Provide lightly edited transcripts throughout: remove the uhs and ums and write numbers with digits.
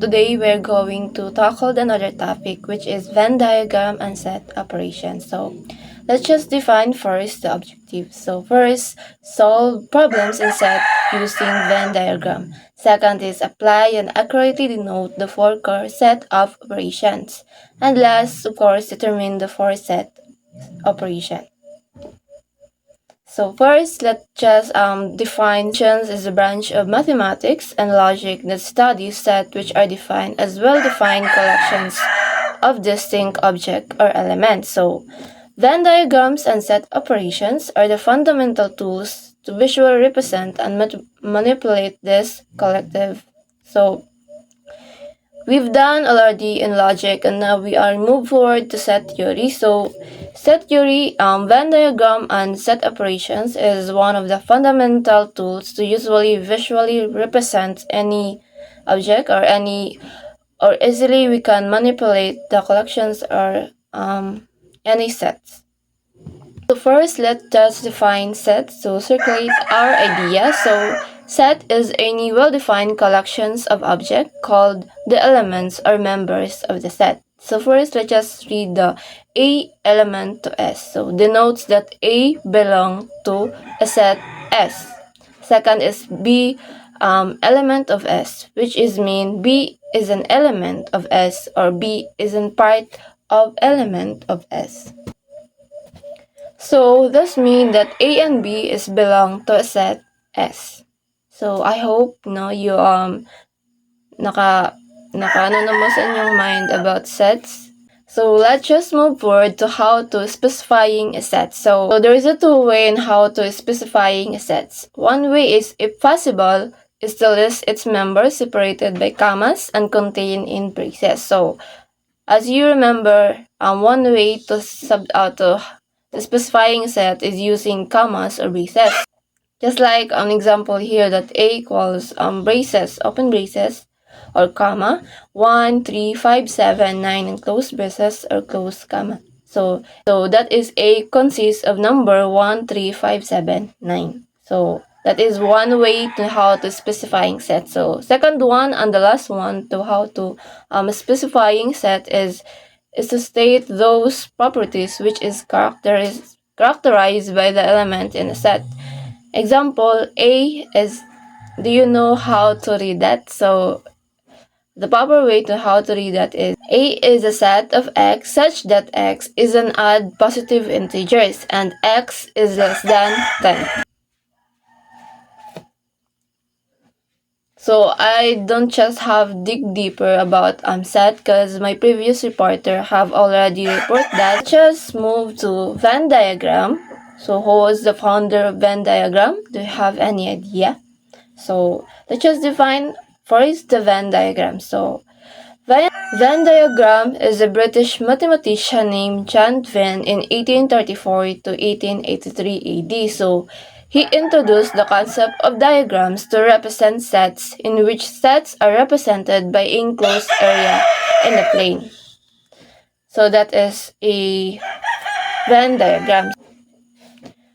Today we're going to tackle another topic, which is Venn diagram and set operation. So let's just define first the objective. So first, solve problems in set using Venn diagram. Second is apply and accurately denote the four core set of operations. And last, of course, determine the four set operation. So first, let's just define functions is a branch of mathematics and logic that studies sets which are defined as well-defined collections of distinct objects or elements. So Venn diagrams and set operations are the fundamental tools to visually represent and manipulate this collective. So we've done already in logic, and now we are move forward to set theory. So set theory, Venn diagram and set operations is one of the fundamental tools to usually visually represent any object or easily we can manipulate the collections or any sets. So first, let's just define set to circulate our idea. So set is any well-defined collections of objects called the elements or members of the set. So first, let's just read the A element to S. So denotes that A belong to a set S. Second is B element of S, which is mean B is an element of S or B is a part of element of S. So this means that A and B is belong to a set S. So I hope you naka ano naman sa inyong mind about sets. So let's just move forward to how to specifying a set. So there is a two way in how to specifying a set. One way is, if possible, is to list its members separated by commas and contained in braces. So as you remember, one way to the specifying set is using commas or braces. Just like an example here that A equals braces, open braces, or comma, 1, 3, 5, 7, 9, and close braces or close comma. So that is A consists of number 1, 3, 5, 7, 9. So that is one way to how to specifying set. So second one and the last one to how to specifying set is to state those properties which is characterized by the element in a set. Example A is, do you know how to read that? So the proper way to how to read that is, A is a set of X such that X is an odd positive integers and X is less than 10. So I don't just have dig deeper about set because my previous reporter have already reported that. Just move to Venn diagram. So who was the founder of Venn diagram? Do you have any idea? So let's just define first the Venn diagram. So Venn diagram is a British mathematician named John Venn in 1834 to 1883 AD. So he introduced the concept of diagrams to represent sets in which sets are represented by enclosed area in a plane. So that is a Venn diagram.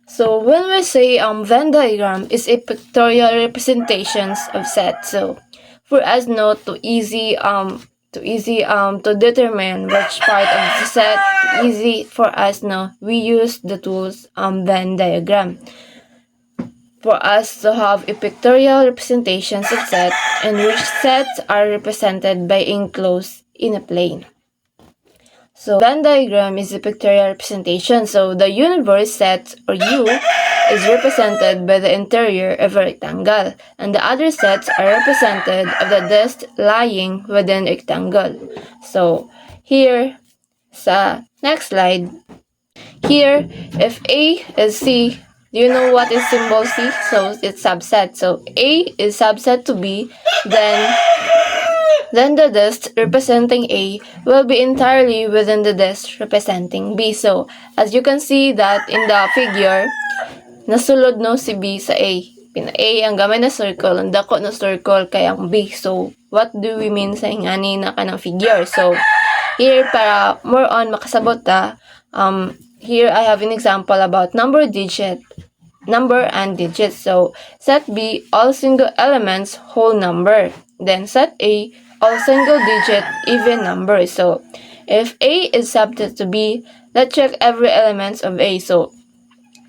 So when we say Venn diagram is a pictorial representations of sets. So for us not to easy to determine which part of the set, easy for us now we use the tools Venn diagram. For us to have a pictorial representations of set in which sets are represented by enclosed in a plane. So Venn diagram is a pictorial representation. So the universe set or U is represented by the interior of a rectangle, and the other sets are represented of the disk lying within the rectangle. So here sa next slide, here if A is C, do you know what is symbol C? So it's subset. So A is subset to B, then the disk representing A will be entirely within the disk representing B. So as you can see that in the figure, nasulod no si B sa A. Pina-A ang gamay na circle, ang dako na circle kay ang B. So what do we mean sa ingani na kanang figure? So here para more on makasabot here I have an example about number and digits. So set B all single elements whole number. Then set A all single-digit even numbers. So, if A is subset to B, let's check every element of A. So,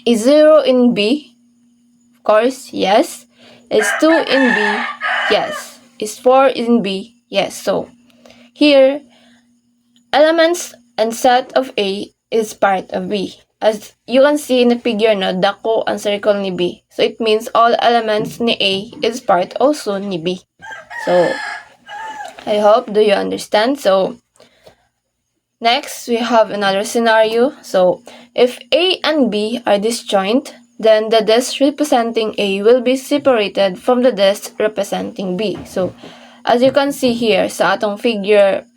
is 0 in B? Of course, yes. Is 2 in B? Yes. Is 4 in B? Yes. So, here, elements and set of A is part of B. As you can see in the figure, no, dako ang circle ni B. So, it means all elements ni A is part also ni B. So, I hope do you understand. So, next, we have another scenario. So, if A and B are disjoint, then the disk representing A will be separated from the disk representing B. So, as you can see here sa atong figure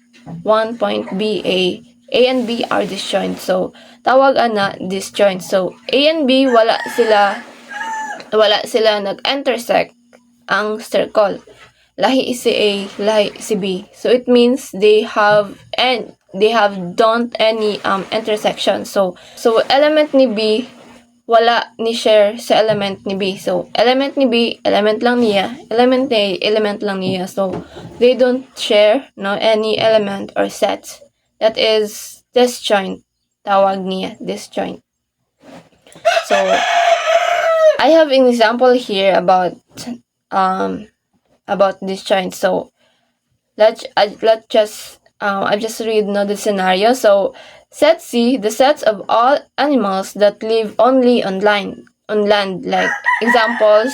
1.BA, A and B are disjoint. So, tawag ana disjoint. So, A and B wala sila nag-intersect ang circle. Lahi si A, lahi si B. So, it means they don't any intersection. So element ni B wala ni share sa element ni B. So element ni B, element lang niya. Element ni A, element lang niya. So they don't share any element or set. That is disjoint. Tawag niya disjoint. So I have an example here about disjoint. So let's just I just read the scenario. So, set C, the sets of all animals that live only on land, like examples,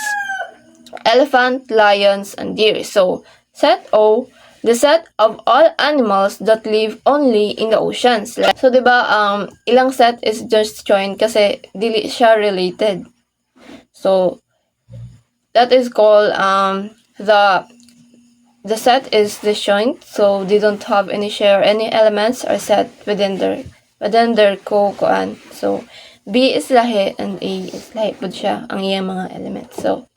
elephant, lions, and deer. So, set O, the set of all animals that live only in the oceans. So, diba, ilang set is just joined kasi dili siya related. So, that is called the set is disjoint, so they don't have any elements or set within their koan. So B is lahi and A is lahi pud siya ang iyang mga elements. So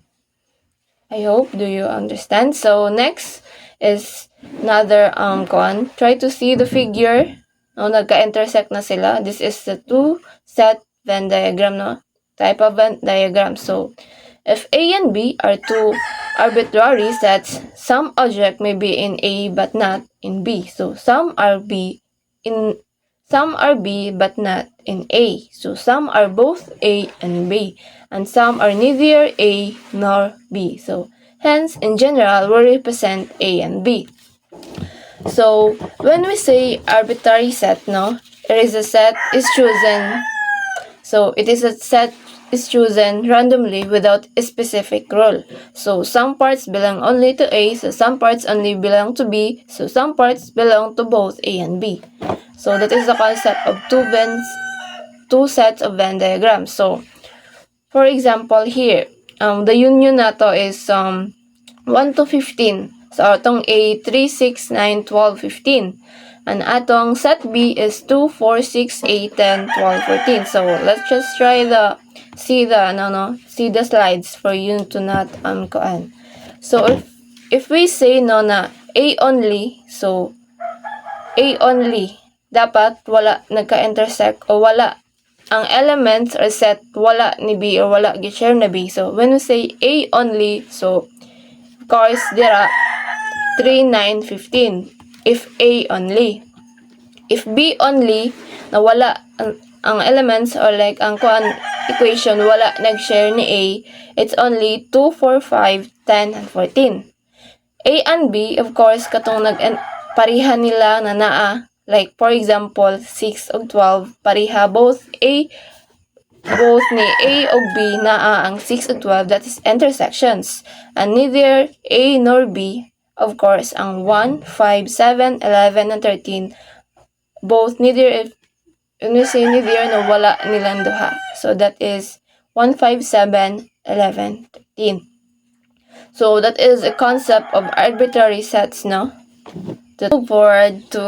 I hope do you understand. So next is another koan. Try to see the figure. Nagka-intersect na sila. This is the two set Venn diagram, type of Venn diagram. So if A and B are two arbitrary sets, some object may be in A but not in B. So some are B but not in A. So some are both A and B, and some are neither A nor B. So hence, in general, we represent A and B. So when we say arbitrary set, it is a set is chosen. So it is a set is chosen randomly without a specific rule. So some parts belong only to A, so some parts only belong to B, so some parts belong to both A and B. So that is the concept of two sets of Venn diagrams. So for example here, the union nato is 1 to 15. So atong A 3, 6, 9, 12, 15. And atong set B is 2, 4, 6, 8, 10, 12, 14. So let's just try see the slides for you to not koan. So if we say na A only, so A only, dapat wala nagka-intersect o wala ang elements or set wala ni B or wala gi-share na B. So when we say A only, so of course dira 3, 9, 15 if A only. If B only, na wala ang elements or like ang equation wala nag-share ni A, it's only 2, 4, 5, 10, and 14. A and B, of course, katong pariha nila na naa, like for example, 6 ug 12, pariha both ni A ug B naa ang 6 ug 12, that is intersections. And neither A nor B, of course, ang 1, 5, 7, 11, and 13, both neither wala nilang duha. So that is 1, 5, 7, 11, 13. So that is a concept of arbitrary sets, To move forward to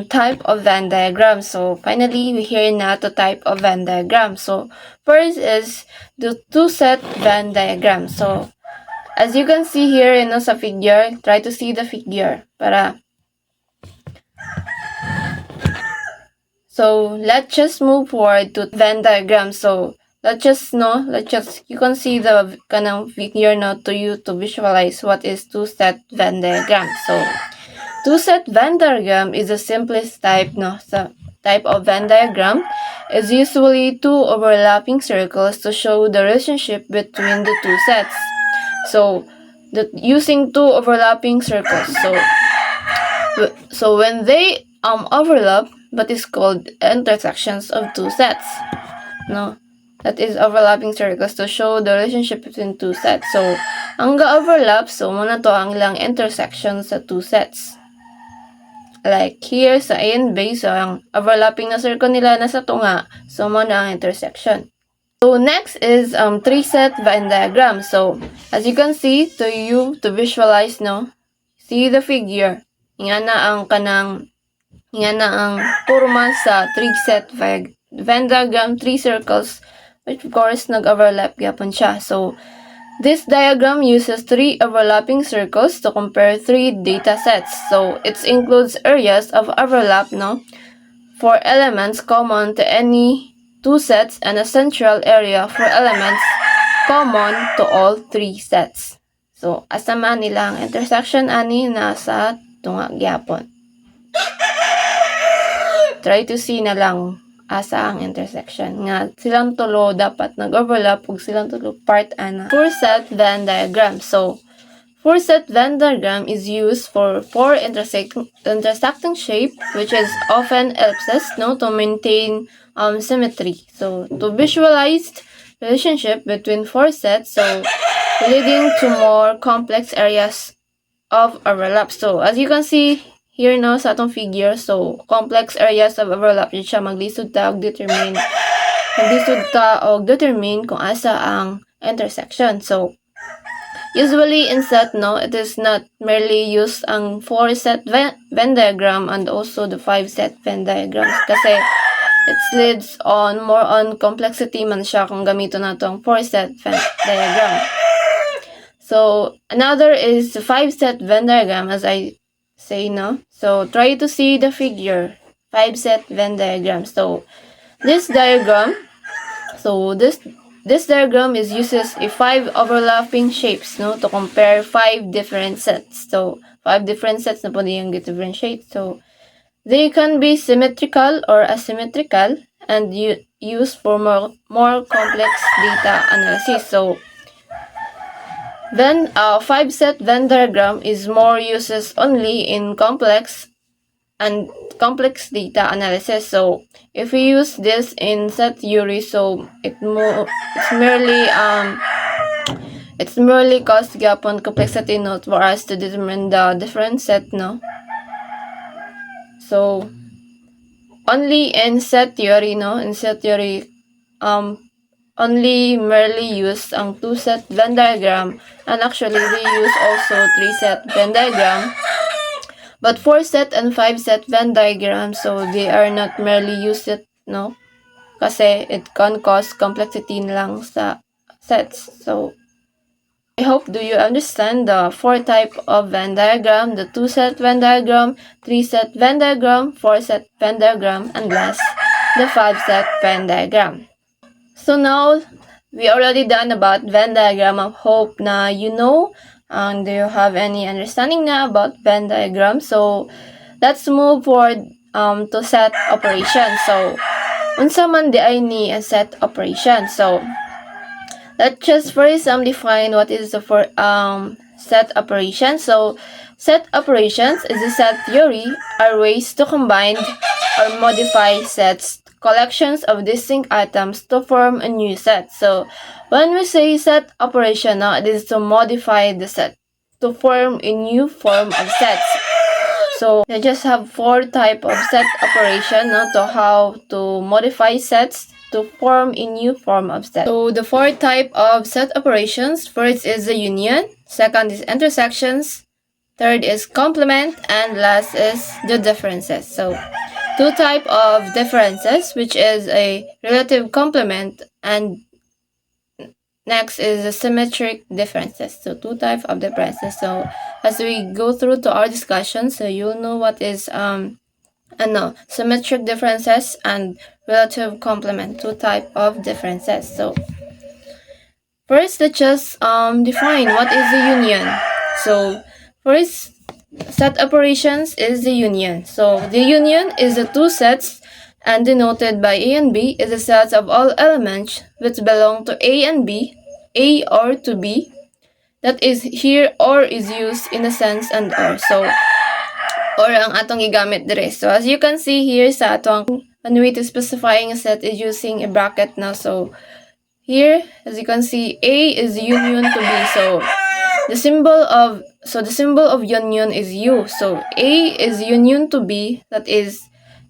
type of Venn diagram. So finally, we hear na to type of Venn diagram. So first is the two-set Venn diagram. So as you can see here, sa figure, try to see the figure para. So let's just move forward to Venn diagram. So you can see the kanang figure to you to visualize what is two-set Venn diagram. So Two-set Venn diagram is the simplest type, no? Sa type of Venn diagram is usually two overlapping circles to show the relationship between the two sets. So, using two overlapping circles. So when they overlap, but is called intersections of two sets. No? That is overlapping circles to show the relationship between two sets. So, ang ga-overlap, so muna to ang ilang intersections sa two sets. Like here sa A and B, so ang overlapping na circle nila nasa tunga, so muna ang intersection. So next is three-set Venn diagram. So as you can see, to visualize, no, see the figure. Nga na ang forma sa three-set Venn diagram, three circles, which of course nag-overlap gyapon siya. So this diagram uses three overlapping circles to compare three data sets. So it includes areas of overlap, no, for elements common to any two sets and a central area for elements common to all three sets. So asama nilang intersection ani nasa tunga gyapon. Try to see na lang asa ang intersection nga silang tulo dapat nag-overlap ug silang tulo part ana. Four-set Venn diagram. So four-set Venn diagram is used for four intersecting shape, which is often ellipses, no, to maintain symmetry. So to visualize relationship between four sets, so leading to more complex areas of overlap. So as you can see here, no, sa atong figure, so complex areas of overlap yun siya maglisod ta og determine kung asa ang intersection. So usually in set, no, it is not merely used ang 4-set Venn diagram and also the 5-set Venn diagrams kasi it leads on more on complexity man siya kung gamito nato ang 4-set Venn diagram. So another is the 5-set Venn diagram, as I say, no. So try to see the figure 5-set Venn diagram. So this diagram is uses a 5 overlapping shapes, no, to compare 5 different sets. So 5 different sets na po niyang differentiate. So they can be symmetrical or asymmetrical and used for more complex data analysis. So then 5-set Venn diagram is more uses only in complex data analysis. So if we use this in set theory, so it's merely cause gyapon complexity, no, for us to determine the different set, no. So only in set theory, no, only merely use ang 2-set Venn diagram, and actually we use also 3-set Venn diagram. But 4-set and 5-set Venn diagram, so they are not merely used, no, kasi it can cause complexity lang sa sets. So I hope do you understand the 4 type of Venn diagram, the 2-set Venn diagram, 3-set Venn diagram, 4-set Venn diagram, and last, the 5-set Venn diagram. So now, we already done about Venn diagram. I hope na you know, do you have any understanding na about Venn diagram? So, let's move forward to set operation. So, unsa man di ay ni a set operation? So, let's just first define what is the set operation. So, set operations is a set theory are ways to combine or modify sets, collections of distinct items to form a new set. So when we say set operation, now it is to modify the set to form a new form of sets. So you just have 4 type of set operation, no, to how to modify sets to form a new form of set. So the 4 type of set operations, first is the union, second is intersections, third is complement, and last is the differences. So 2 type of differences, which is a relative complement, and next is the symmetric differences. So 2 type of differences. So as we go through to our discussion, so you'll know what is symmetric differences and relative complement, 2 type of differences. So first, let's just define what is the union. So first, set operations is the union. So the union is the two sets, and denoted by A and B is the sets of all elements which belong to A and B, A or to B. That is, here or is used in the sense and or. So or ang atong gigamit dire. So as you can see here sa atong one way to specifying a set is using a bracket now. So here, as you can see, A is union to B. So the symbol of union is U. So A is union to B, that is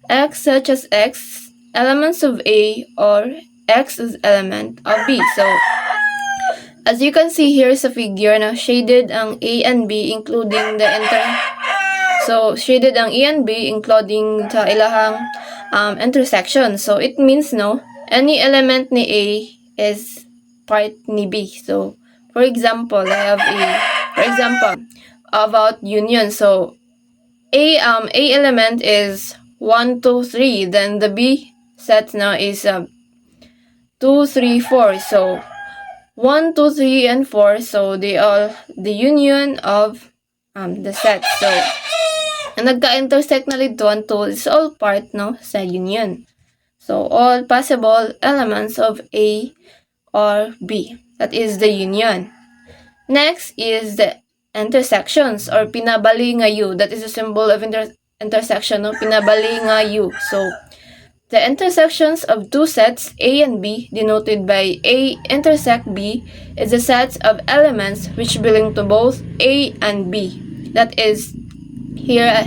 X such as X, elements of A, or X is element of B. So as you can see here sa figure na shaded ang A and B including the shaded ang A and B including sa ilahang intersection. So it means no, any element ni A is part ni B. So for example, about union. So A element is 1, 2, 3. Then the B set now is 2, 3, 4. So 1, 2, 3, and 4. So they are the union of the set. So ang nagka-intersect na dito 1, 2 is all part no sa union. So all possible elements of A or B. That is the union. Next is the intersections or pinabali nga U. That is a symbol of intersection, no? Pinabali nga U. So the intersections of two sets A and B, denoted by A intersect B, is the sets of elements which belong to both A and B. That is, here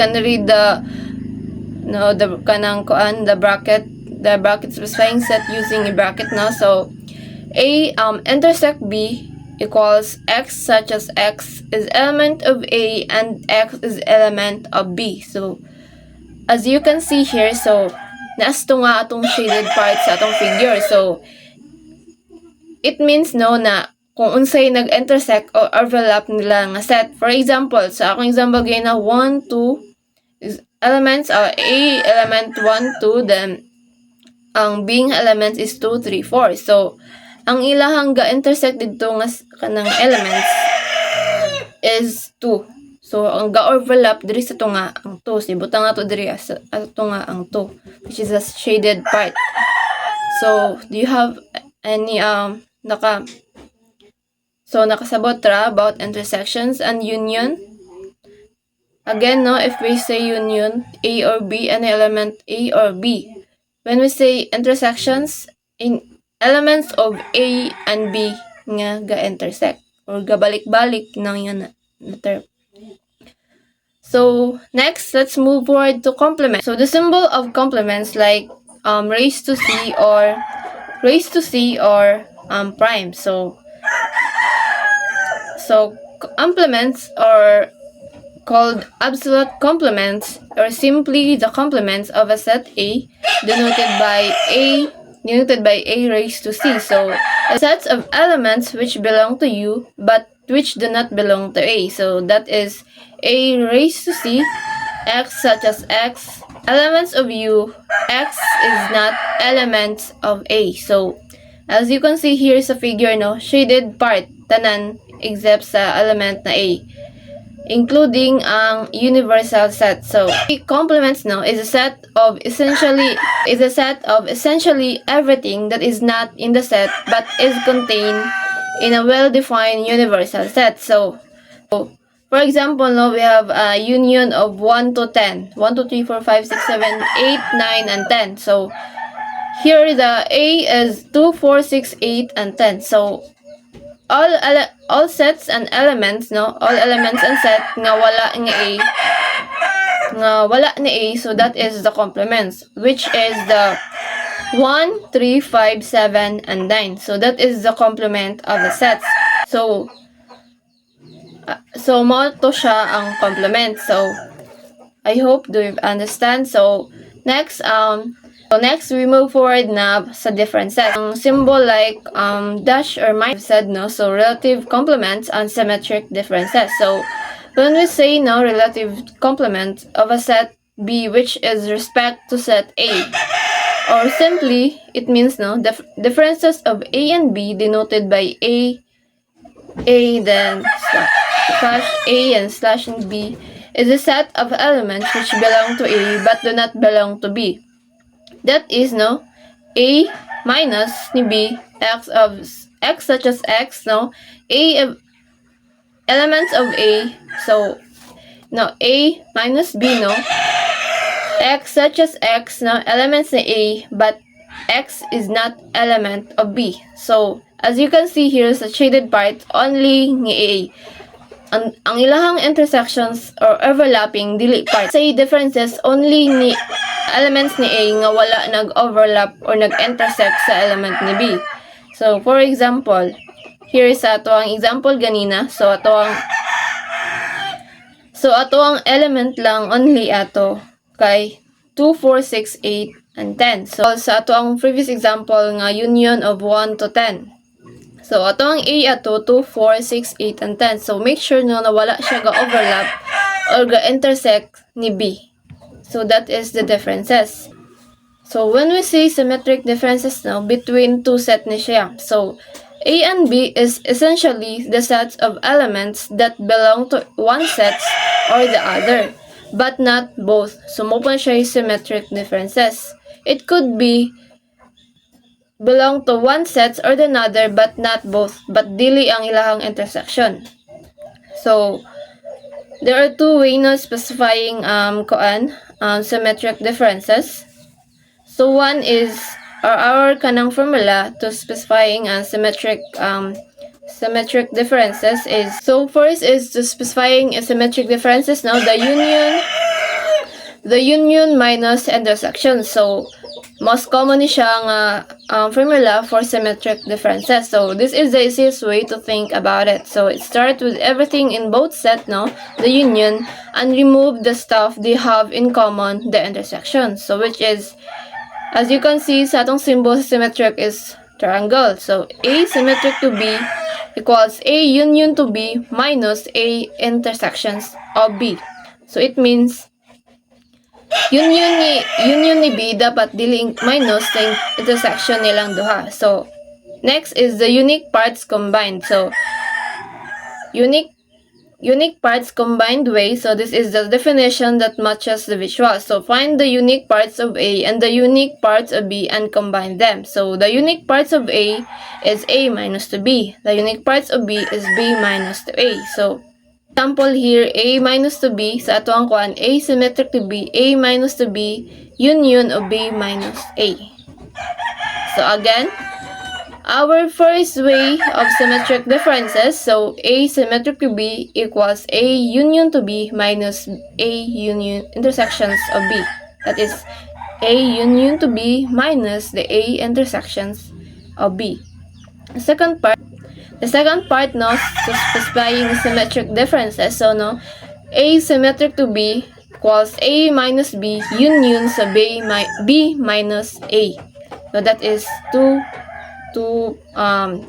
can read the bracket specifying set using a bracket now. So A intersect B equals X such as X is element of A and X is element of B. So as you can see here, so naasto nga atong shaded part sa atong figure. So it means no na kung unsay nag-intersect or overlap nila nga set. For example, sa akong example gay na 1, 2 is elements are A element 1, 2, then ang B elements is 2, 3, 4. So ang ilahang ga-intersect dito nga kanang elements is 2. So ang ga-overlap diri sa tunga ang 2. Sibutang ato diri sa tunga ang 2, which is a shaded part. So do you have any nakasabot ra about intersections and union? Again, no, if we say union, A or B, any element A or B. When we say intersections, in elements of A and B nga ga-intersect or gabalik-balik na nga na term. So next, let's move forward to complement. So the symbol of complements like raised to C or prime. So complements are called absolute complements, or simply the complements of a set A denoted by A raised to C. So sets of elements which belong to U but which do not belong to A. So that is A raised to C, X such as X, elements of U, X is not elements of A. So as you can see here sa figure, no, shaded part tanan except sa element na A, including ang universal set. So complements no is a set of essentially everything that is not in the set but is contained in a well-defined universal set. So for example, no, we have a union of 1 to 10. 1, 2, 3, 4, 5, 6, 7, 8, 9, and 10. So here the A is 2, 4, 6, 8, and 10. So all sets and elements, no, all elements and set nga wala ni A, so that is the complements, which is the 1, 3, 5, 7, and 9. So that is the complement of the sets. So mo to siya ang complement. So I hope do you understand. So next we move forward na sa different sets. Ang symbol like dash or minus said, no, so relative complements and symmetric differences. So when we say no relative complement of a set B which is respect to set A, or simply it means no differences of A and B denoted by A A, then slash A and slash B is a set of elements which belong to A but do not belong to B. That is, no, A minus ni B, x of x such as x, no, A elements of A, so, no, A minus B, no, x such as x, no, elements ni A, but x is not element of B. So, as you can see here sa shaded part, only ni A. Ang ilahang intersections or overlapping dili part. Say differences only ni elements ni A nga wala nag-overlap or nag-intersect sa element ni B. So, for example, here is ato ang example ganina. So, ato ang element lang only ato kay 2, 4, 6, 8, and 10. So, sa ato ang previous example nga union of 1 to 10. So, ato ang A ato 2, 4, 6, 8, and 10. So, make sure no na wala siya ga-overlap or ga-intersect ni B. So, that is the differences. So, when we say symmetric differences now, between two sets ni siya. So, A and B is essentially the sets of elements that belong to one set or the other, but not both. So, mo pa siya symmetric differences. It could be belong to one set or the other but not both, but dili ang ilahang intersection. So, there are two ways no specifying symmetric differences. So, one is our kanang formula to specifying symmetric differences is, so first is to specifying symmetric differences now the union minus intersection. So, most common siya nga formula for symmetric differences. So, this is the easiest way to think about it. So, it starts with everything in both set, no, the union, and remove the stuff they have in common, the intersection. So, which is, as you can see, sa atong symbol symmetric is triangle. So, A symmetric to B equals A union to B minus A intersections of B. So, it means union ni B dapat dili minus the intersection nilang duha. So, next is the unique parts combined. So, unique parts combined way. So, this is the definition that matches the visual. So, find the unique parts of A and the unique parts of B and combine them. So, the unique parts of A is A minus to B. The unique parts of B is B minus to A. So, example here, A minus to B, sa ato ang kuan, A symmetric to B, A minus to B, union of B minus A. So again, our first way of symmetric differences, so A symmetric to B equals A union to B minus A union intersections of B. That is A union to B minus the A intersections of B. The second part, no, to specifying symmetric differences. So, no, A symmetric to B equals A minus B union sa B minus A. So, that is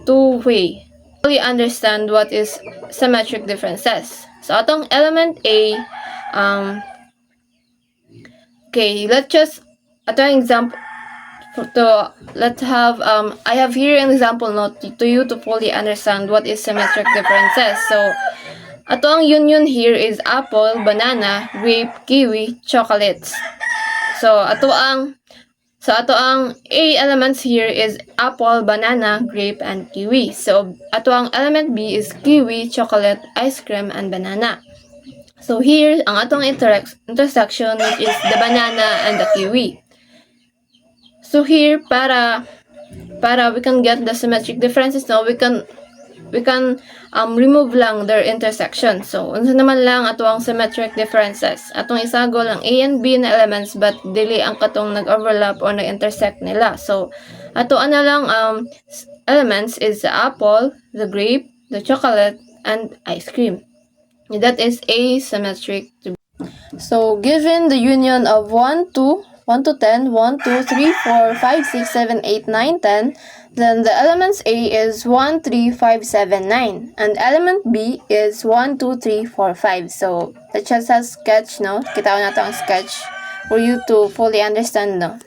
two-way. We understand what is symmetric differences. So, atong element A, okay, let's just, atong example, I have here an example note to you to fully understand what is symmetric differences. So, ato ang union here is apple, banana, grape, kiwi, chocolates. So, ato ang A elements here is apple, banana, grape, and kiwi. So, ato ang element B is kiwi, chocolate, ice cream, and banana. So, here, ang atong intersection which is the banana and the kiwi. So here, para we can get the symmetric differences, no, we can remove lang their intersection. So, unsa naman lang ato ang symmetric differences. Atong isagol ang A and B na elements but dili ang katong nag-overlap or nag-intersect nila. So, ato na lang elements is the apple, the grape, the chocolate, and ice cream. That is asymmetric. So, given the union of 1 to 10, 1, 2, 3, 4, 5, 6, 7, 8, 9, 10. Then the elements A is 1, 3, 5, 7, 9. And element B is 1, 2, 3, 4, 5. So, let's just sketch, no? Kita na ito ang sketch for you to fully understand, no?